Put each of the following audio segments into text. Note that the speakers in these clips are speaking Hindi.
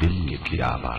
दिल के गिरावा।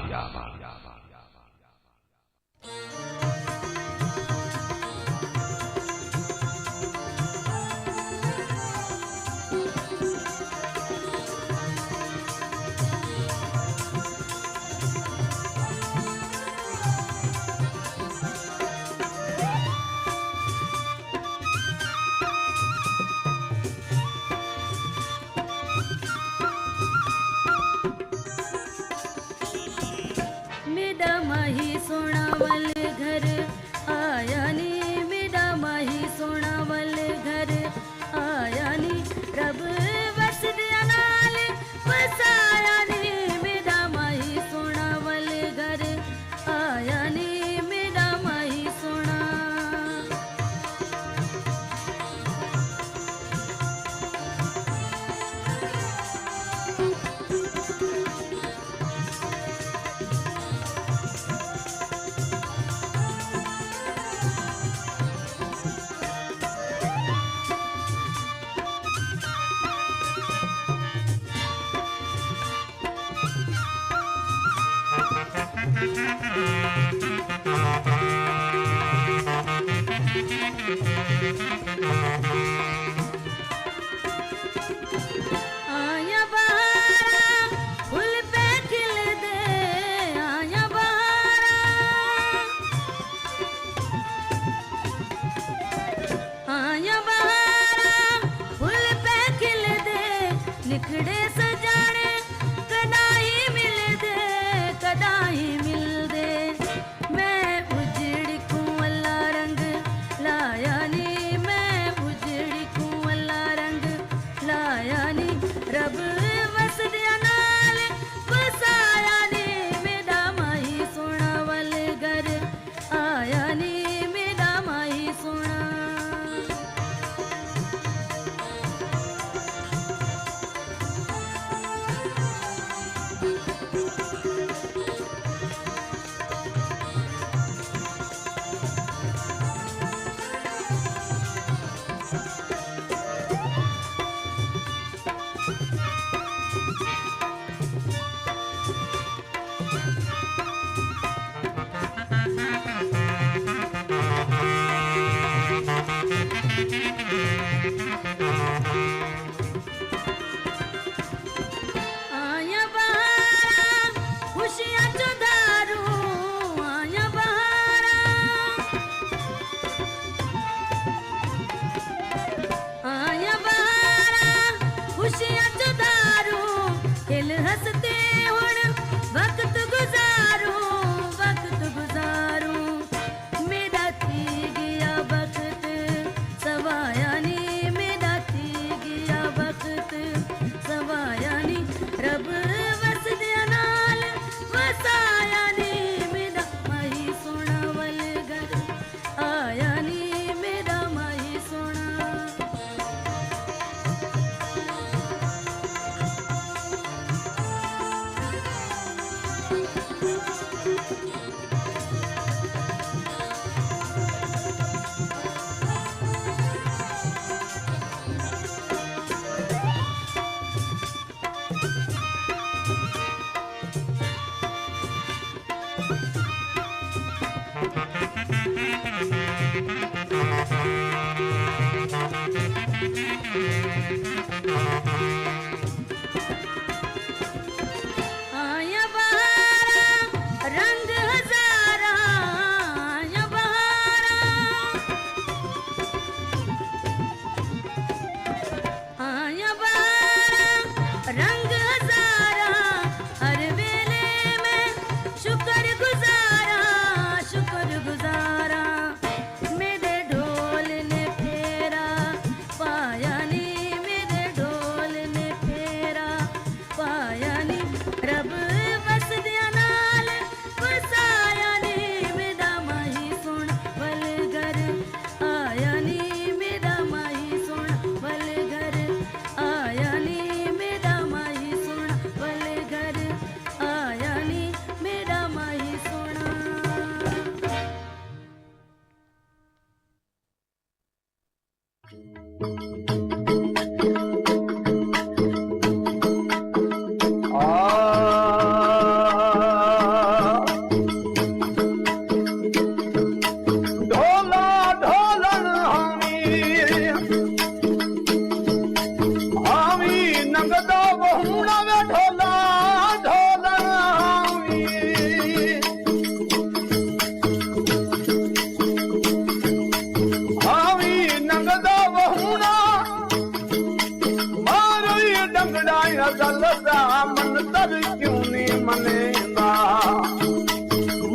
क्यों नहीं मनेंदा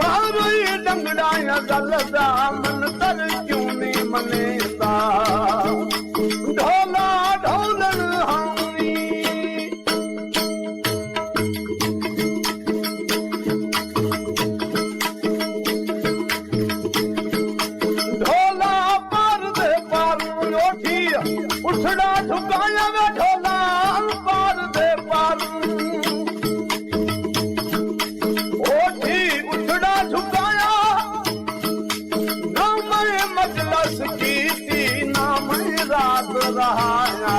मारो ये डंगड़ा या गलदा मन तर क्यों नहीं मनेंदा ढोला ढोलन हावी ढोला पार दे पार उठी उठड़ा झुकाया वे ढोला पार दे पार उठी उठड़ा झुकाया ना मैं मजलस की थी ना मैं रात रहाया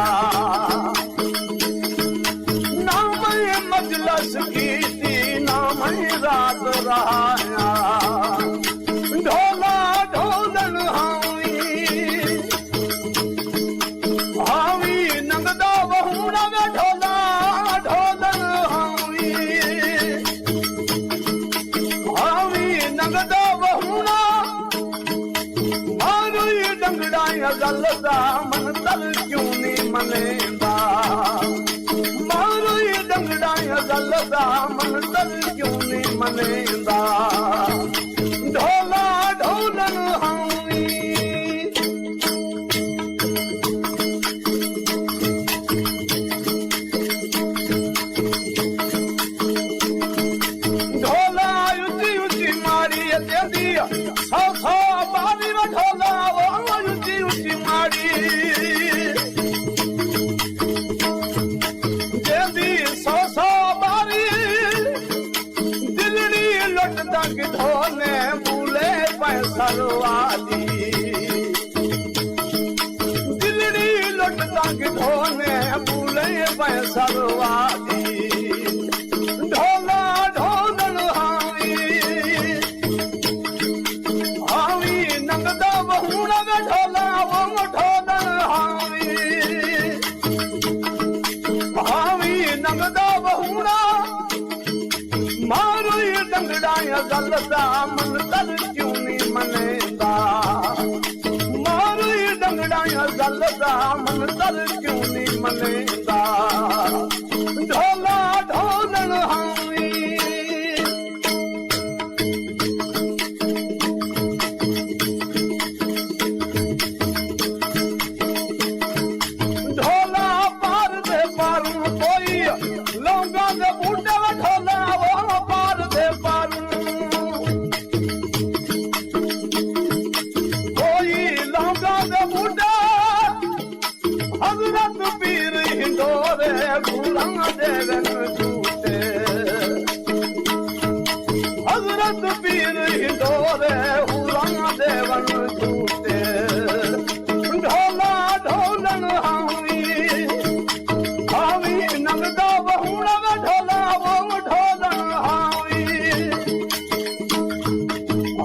ना मैं मजलस की थी ना मैं रात रहाया ढोला ढोलन हावी हावी नंगदा बहुड़ा में ढोला ढोलन हावी हावी नंगदा बहुड़ा मारो ये डंगड़ा या गलदा मन तर क्यों नहीं मनेंदा मारो ये डंगड़ा या गलदा मन तर क्यों नहीं मनेंदा ढोला ढोलन हावी ढोला ऊंची ऊंची मारी दे दिया सौ सौ बारी में ढोला वो ऊंची ऊंची मारी दे दी सौ सौ बारी दिलड़ी लुट तक ढोले भूले पैसर वाली दिलड़ी लुट तक ढोले भूले पैसर वाली ढोला ढोलन हावी हावी नंगदा बहुड़ा में ढोला वो ढोलन हावी हावी नंगदा बहुड़ा मारो ये डंगड़ा या गलदा मन तर क्यों नहीं मनेंदा मारो ये डंगड़ा या गलदा मन तर क्यों नहीं मनेंदा ढोला ढोलन हावी ढोला पार दे पार कोई लौंगा दे बूटे में ढोला वो पार दे पार कोई लौंगा दे बूटे हजरत पीर हिंदोरे भूला देवन झूठे हजरत पीर हिंदोरे भूला देवन झूठे ढोला ढोलन हावी हावी नंगदा बहुड़ा में ढोला वो ढोलन हावी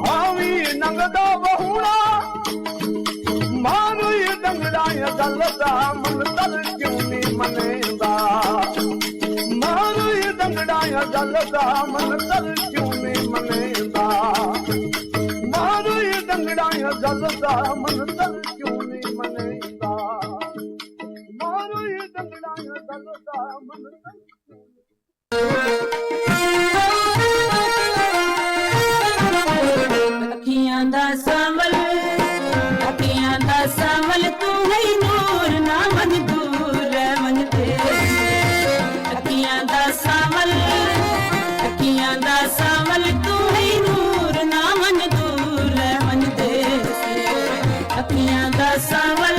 हावी नंगदा बहुड़ा मारो ये डंगड़ा या गलदा मन तर क्यों नहीं मनेंदा मारो ये डंगड़ा या गलदा मन तर क्यों नहीं मनेंदा मारो ये डंगड़ा या गलदा मन तर क्यों नहीं मनेंदा मारो ये डंगड़ा या गलदा मन तर अखियां दा सावल तू है नूर ना मन दूर मन ते अखियां दा सावल तू है नूर ना मन दूर मन ते अखियां दा सावल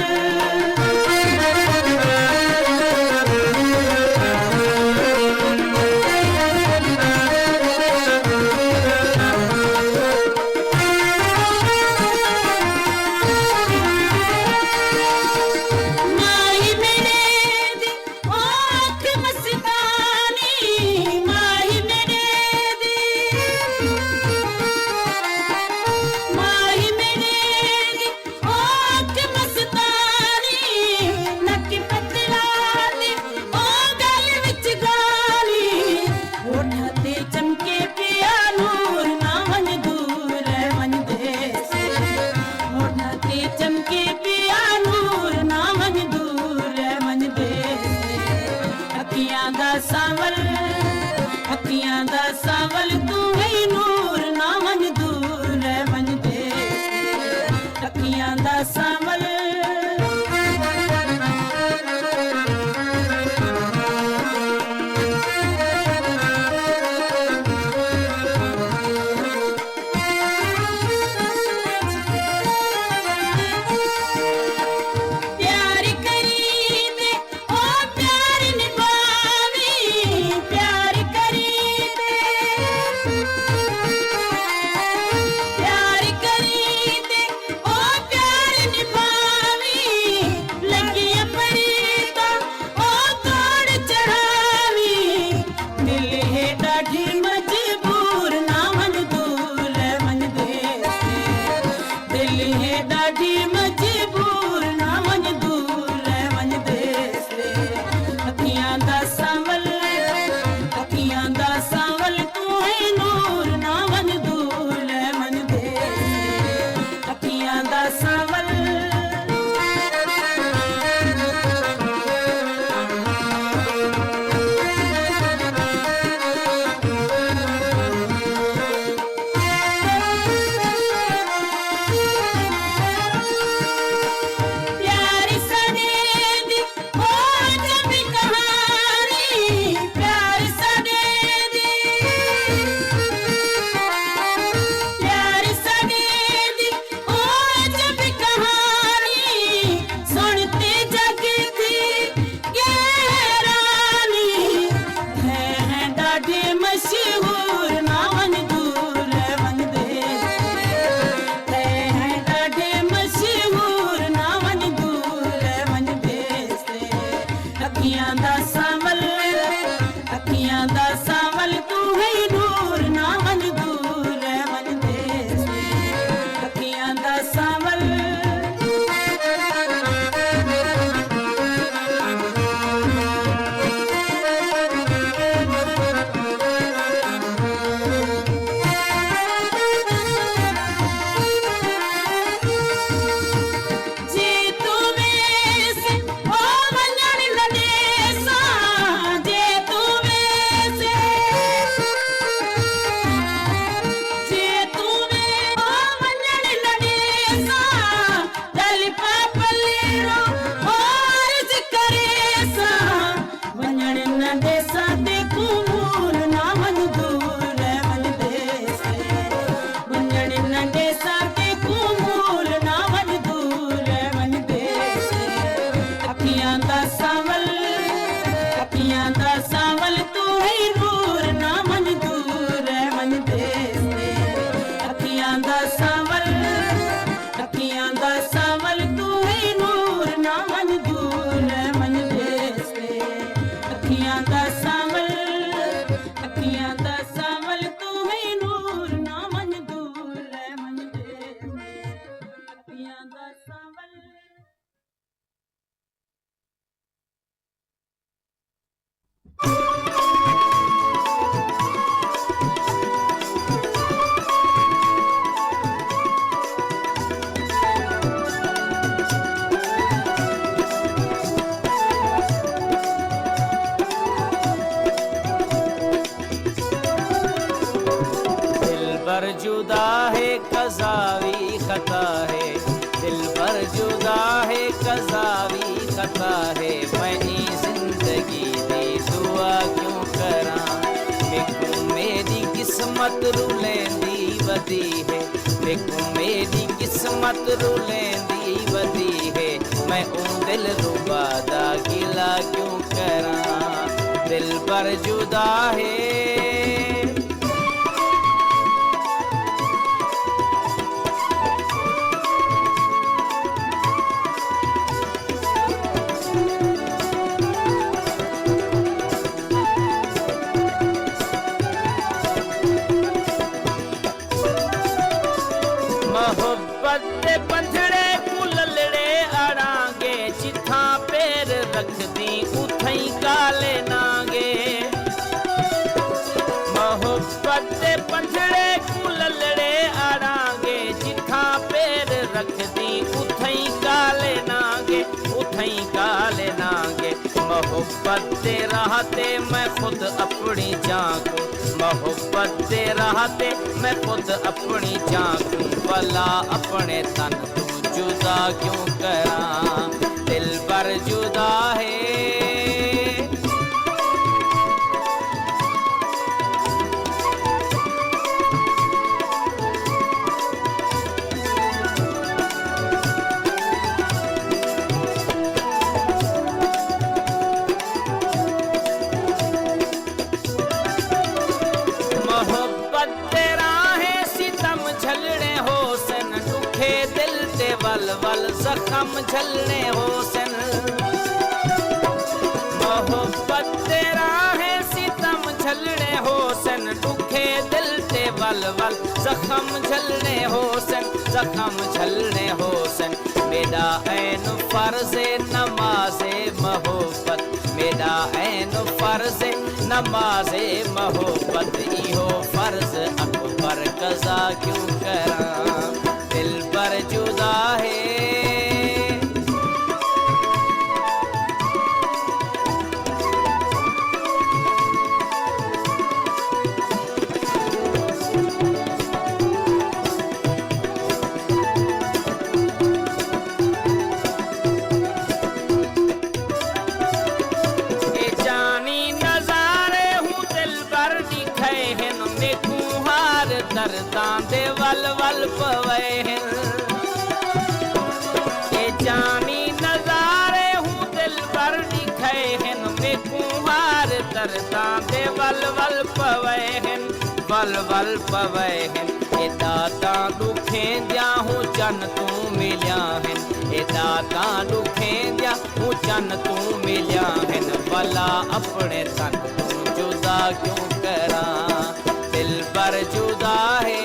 सावल तू है नूर ना मन दूर मन देस अखियां दा सावल पर जुदा है कज़ावी खता है, दिल पर जुदा है कज़ावी खता है। मैं जिंदगी दी दुआ क्यों करा, देखो मेरी किस्मत रुलेंदी वदी है, देखो मेरी किस्मत रुलेंदी वदी है। मैं उन दिल रुबा दा गिला क्यों करा, दिल पर जुदा है। मोहब्बत दे पंजड़े कुललड़े अड़ांगे, जिथा पैर रख दी उथई काले नांगे। मोहब्बत दे पंजड़े कुललड़े अड़ांगे, जिथा पैर रख दी उथई काले नांगे, उथई काले नांगे। मोहब्बत दे राहते मैं खुद अपनी जान को, मोहब्बत दे रहते मैं खुद अपनी झांकूं, भला अपने तन तू जुदा क्यों करा, दिल पर जुदा है। वल वल जख्म झलने होसन, मोहब्बत तेरा है सितम झलने होसन, दुखे दिल ते वल वल जख्म झलने होसन, जख्म झलने होसन। मेरा ऐन फर्ज़े नमाज़े मोहब्बत, मेरा ऐन फर्ज़े नमाज़े मोहब्बत, इहो फर्ज़ अकबर कज़ा क्यों करा, दिल पर जुदा है। ए जानी नजारे हूँ दिल पर दिखे हैं, देखूं हार दर्दां दे वल वल पवे हैं। जानी नजारे हूँ दिल पर दिखे हैं, देखूं हार दर्दां दे वल वल पवे हैं, वल वल पवे हैं। ए दाता दुखें दिया हूँ जन तू मिलिया हैं, ए दाता दुखें दिया हूँ जन तू मिलिया हैं, भला अपने तन तू जुदा क्यों करा, दिल पर जुदा है।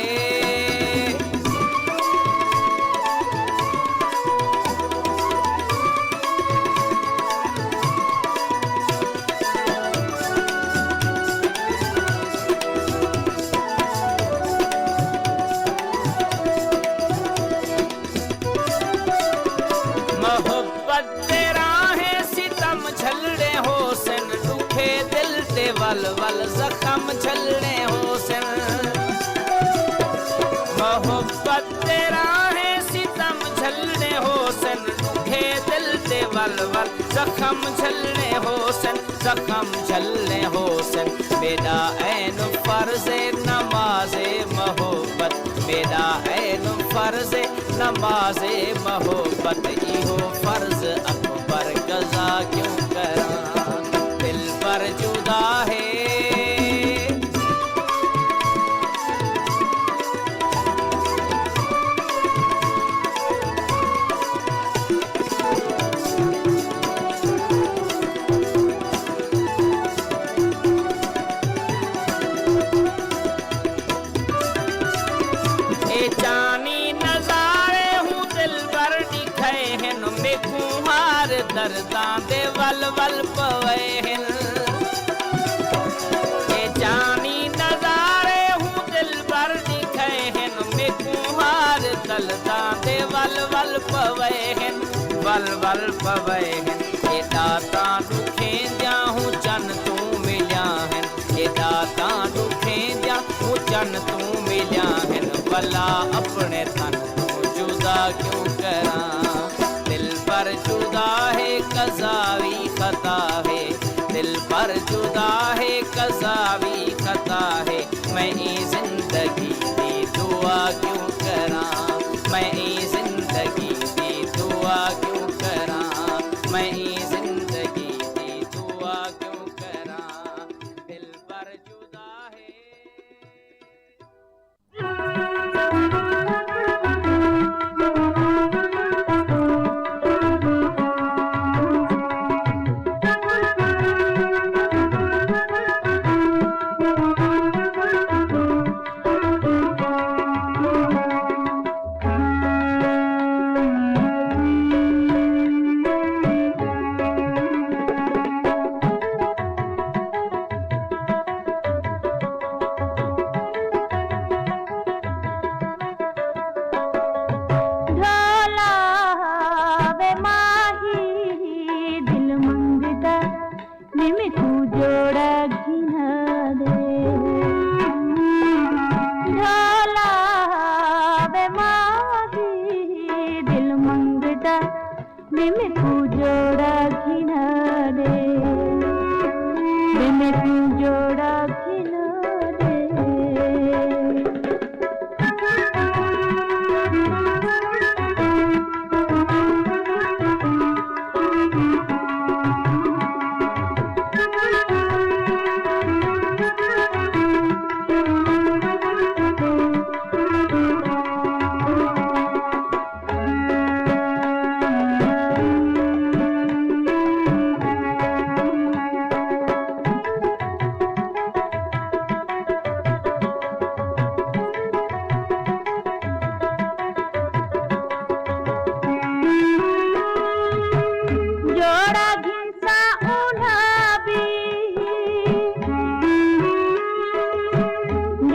वल वल जख्म झलने होसन, मोहब्बत तेरा है सितम झलने होसन, दुखे दिल ते वल वल जख्म झलने होसन, जख्म झलने होसन। मेरा ऐन फर्ज़े नमाज़े मोहब्बत, मेरा ऐन फर्ज़े नमाज़े मोहब्बत, इहो फर्ज़ अकबर कज़ा क्यों करा, दिल पर जुदा है। ए जानी नजारे हूँ दिल पर दिखे हैं, देखूं हार दर्दां दे वल वल पवे हैं। ए जानी नजारे हूँ दिल पर दिखे हैं, देखूं हार दर्दां दे वल वल पवे हैं, वल वल पवे हैं। ए दाता दुखें दिया हूँ जन तू मिलिया हैं, ए दाता दुखें दिया हूँ जन तू मिलिया हैं, भला अपने तन तू जुदा क्यों करा, दिल पर जुदा है कज़ावी खता है, दिल पर जुदा है कज़ावी खता है। मैं ये जिंदगी दी दुआ क्यों करा, मैं ये जिंदगी दी दुआ क्यों करा, मैं ये जिंदगी दी दुआ क्यों करा, दिल पर जुदा है।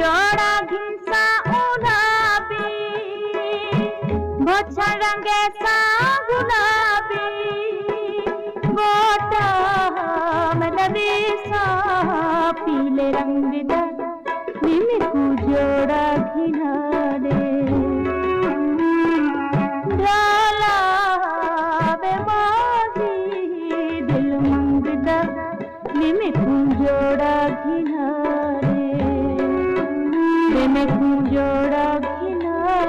जोड़ा घिंसा उलाबी बोछा रंगे सा गुलाबी गोटा मलबी सा पीले रंग दा निमिकु जोड़ा घिनारे डाला बेमाजी दिल मंगदा निमिकु जोड़ा घिनारे निमिकु जोड़ा घिनारे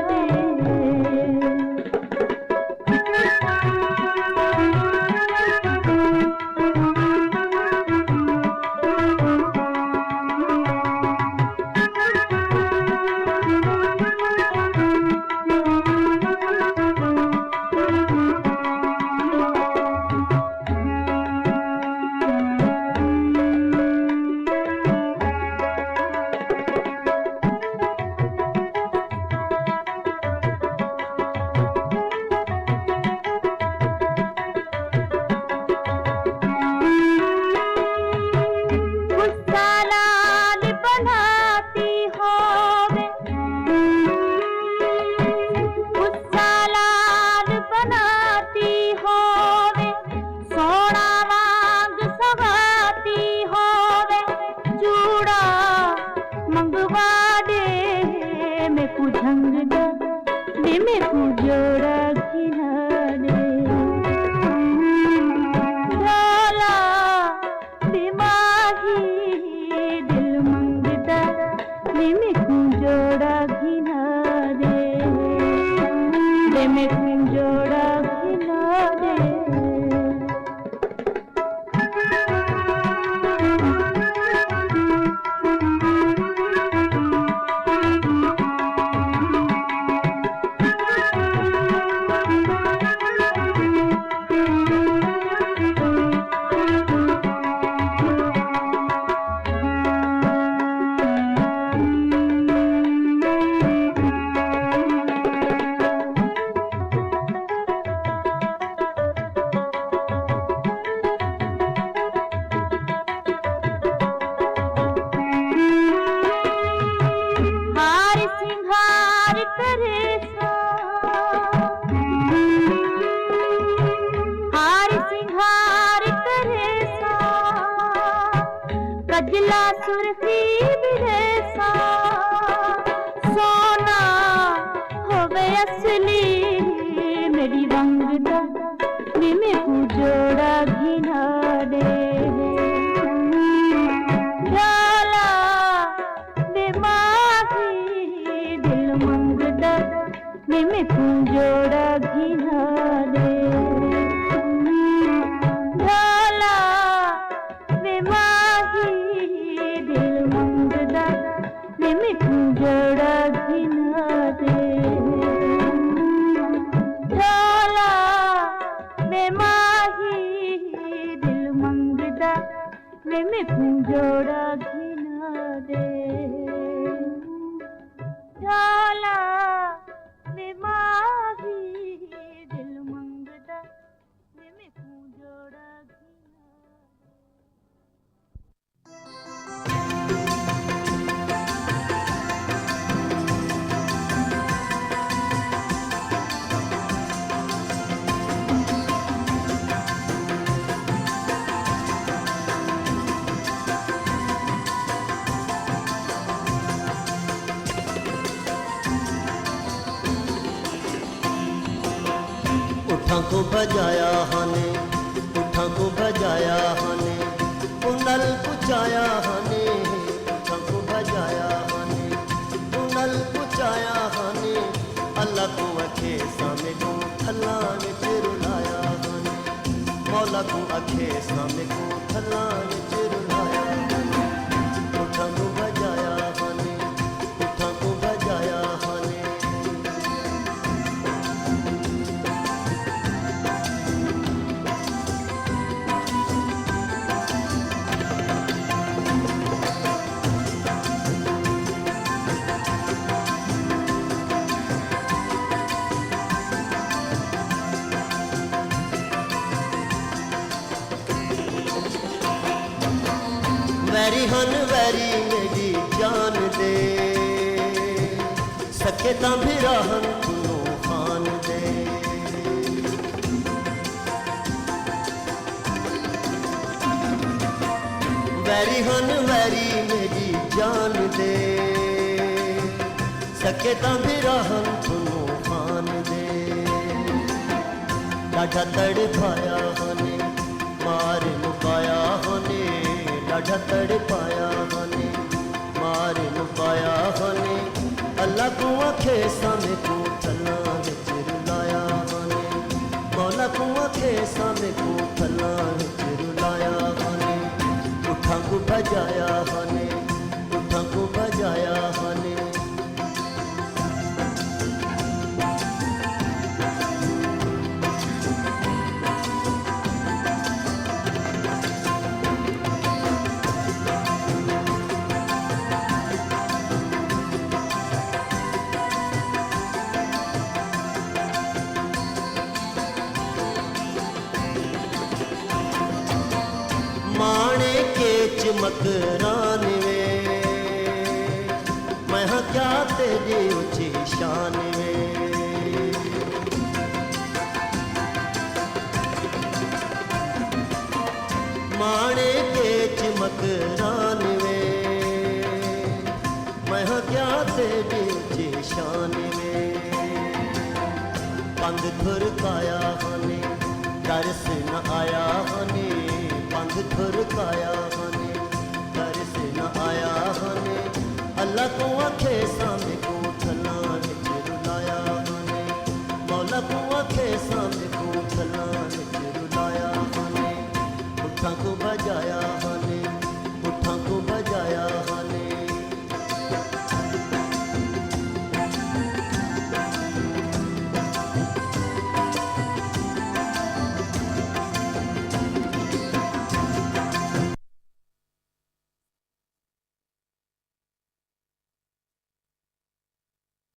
उठां को बजाया हने उठां को बजाया हने उनल पुचाया हने उठां को बजाया हने उनल पुचाया हने अल्लाह को अखे सामे को थल्ला ने चिरुलाया हने मौला को अखे सामे को थल्ला ने चिरुलाया हने उठां को बजाया हने उठां को बजाया हने वैरी हन वैरी मेरी जान दे सके तां भी रहन तूं खान दे वैरी हन वैरी मेरी जान दे सके तां भी रहन तूं खान दे डाढा तड़पाया हने मार मुकाया हने डाढा तड़पाया हने मार मुकाया हने अल्लाह को आखे सामे को थला विच रुलाया हने मौला को आखे सामे को थला विच रुलाया हने उठा को बजाया हने उठा को बजाया हने माणे के चमकरान वे मैं हाँ क्या तेरी ऊंची शान वे माणे के चमकरान वे मैं हाँ क्या तेरी ऊंची शान वे पंध थुरकाया हने दरस न आया हने पंध थुरकाया